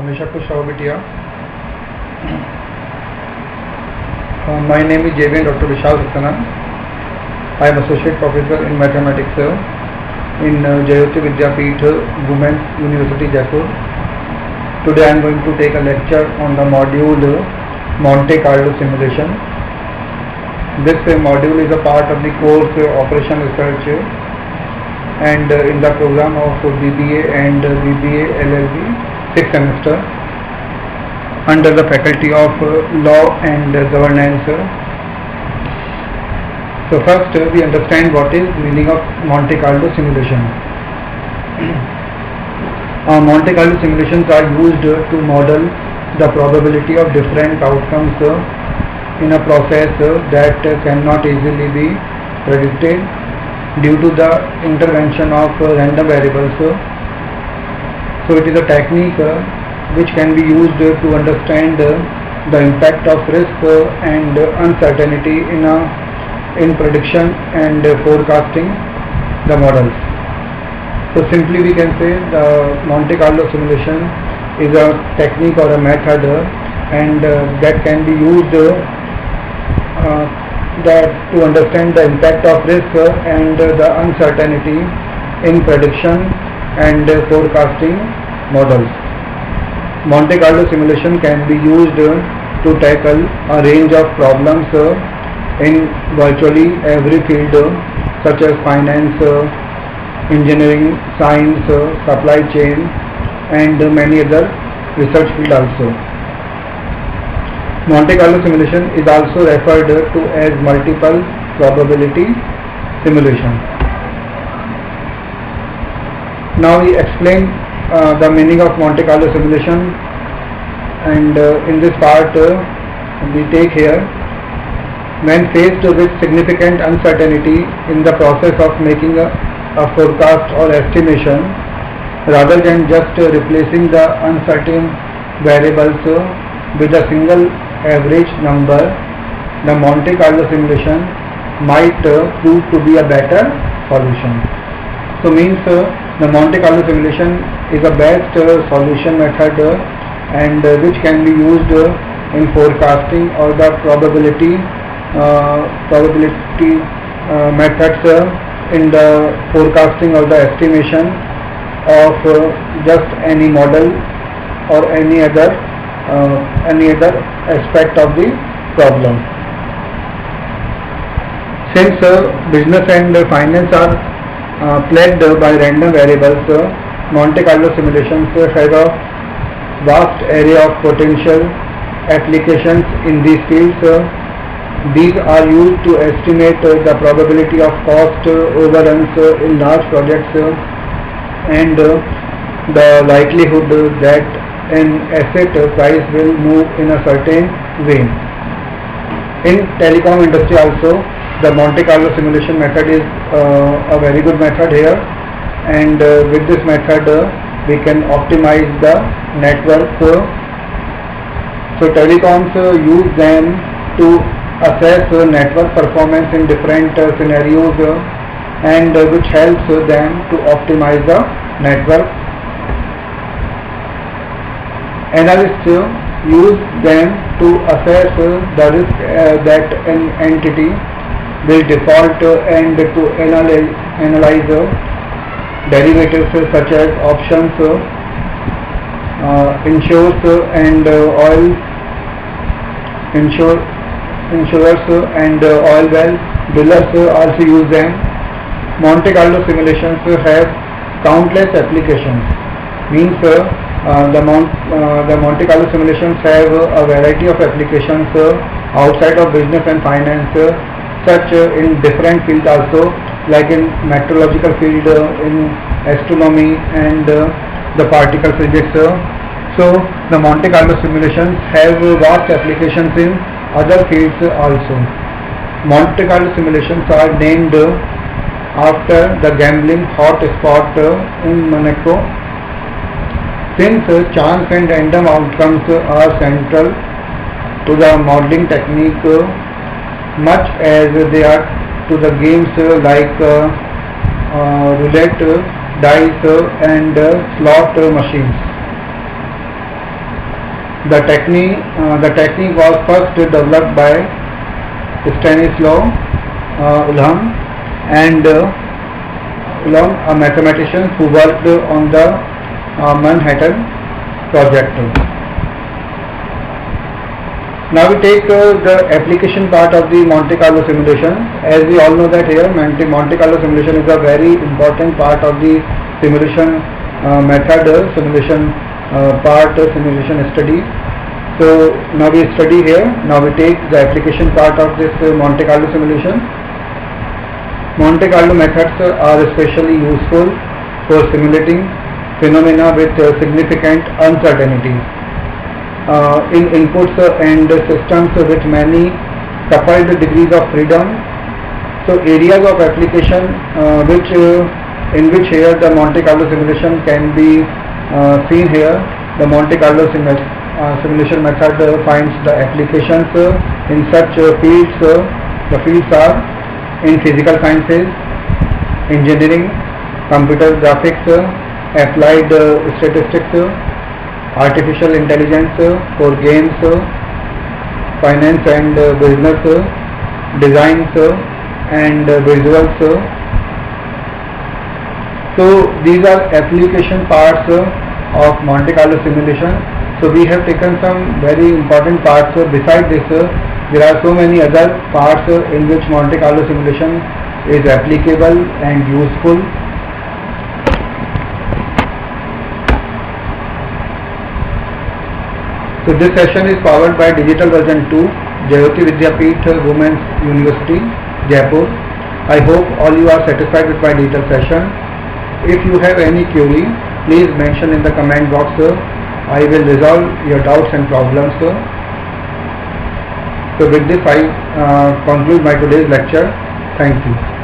हमेशा खुश रहो बिटिया। My name is JVN Dr. Vishal Saxena. I am Associate Professor in Mathematics in Jayoti Vidyapeeth Women's University, Jaipur. Today I am going to take a lecture on the module Monte Carlo Simulation. This module is a part of the course Operation Research and in the program of BBA and BBA LLB 6th semester under the faculty of Law and Governance. So first we understand what is meaning of Monte Carlo simulation. Monte Carlo simulations are used to model the probability of different outcomes in a process that cannot easily be predicted due to the intervention of random variables. So it is a technique which can be used to understand the impact of risk and uncertainty in prediction and forecasting the models. So simply we can say the Monte Carlo simulation is a technique or a method and that can be used to understand the impact of risk and the uncertainty in prediction and forecasting models. Monte Carlo simulation can be used to tackle a range of problems in virtually every field such as finance, engineering, science, supply chain and many other research fields also. Monte Carlo simulation is also referred to as multiple probability simulation. Now we explain the meaning of Monte Carlo simulation, and in this part we take here, when faced with significant uncertainty in the process of making a forecast or estimation, rather than just replacing the uncertain variables with a single average number, the Monte Carlo simulation might prove to be a better solution. So means the Monte Carlo simulation is a best solution method and which can be used in forecasting or the probability methods in the forecasting or the estimation of just any model or any other aspect of the problem. Since business and finance are plagued by random variables, Monte Carlo simulations have a vast array of potential applications in these fields. These are used to estimate the probability of cost overruns in large projects and the likelihood that an asset price will move in a certain way. In telecom industry also, the Monte Carlo simulation method is a very good method here, and with this method we can optimize the network. So telecoms use them to assess network performance in different scenarios and which helps them to optimize the network. Analysts use them to assess the risk that an entity will default and to analyze derivatives such as options, insurers and oil well drillers also use them. Monte Carlo simulations have countless applications. Means the Monte Carlo simulations have a variety of applications outside of business and finance, such in different fields also, like in meteorological field, in astronomy and the particle physics. So the Monte Carlo simulations have vast applications in other fields also. Monte Carlo simulations are named after the gambling hot spot in Monaco. Since chance and random outcomes are central to the modeling technique, much as they are to the games like roulette, dice and slot machines. The technique was first developed by Stanislaw Ulam and Ulam, a mathematician who worked on the Manhattan Project. Now we take the application part of the Monte Carlo simulation. As we all know that here Monte Carlo simulation is a very important part of the simulation method, simulation study. So now we study here. Now we take the application part of this Monte Carlo simulation. Monte Carlo methods are especially useful for simulating phenomena with significant uncertainty in inputs and systems with many coupled degrees of freedom. So areas of application in which here the Monte Carlo simulation can be seen here. The Monte Carlo simulation method finds the applications in such fields. The fields are in physical sciences, engineering, computer graphics, applied statistics, artificial intelligence, for games, finance and business, designs and visuals. So these are application parts of Monte Carlo simulation. So we have taken some very important parts. Besides this, there are so many other parts in which Monte Carlo simulation is applicable and useful. So this session is powered by Digital Version 2, Jayoti Vidyapeeth Women's University, Jaipur. I hope all you are satisfied with my digital session. If you have any query, please mention in the comment box. I will resolve your doubts and problems. So with this I conclude my today's lecture. Thank you.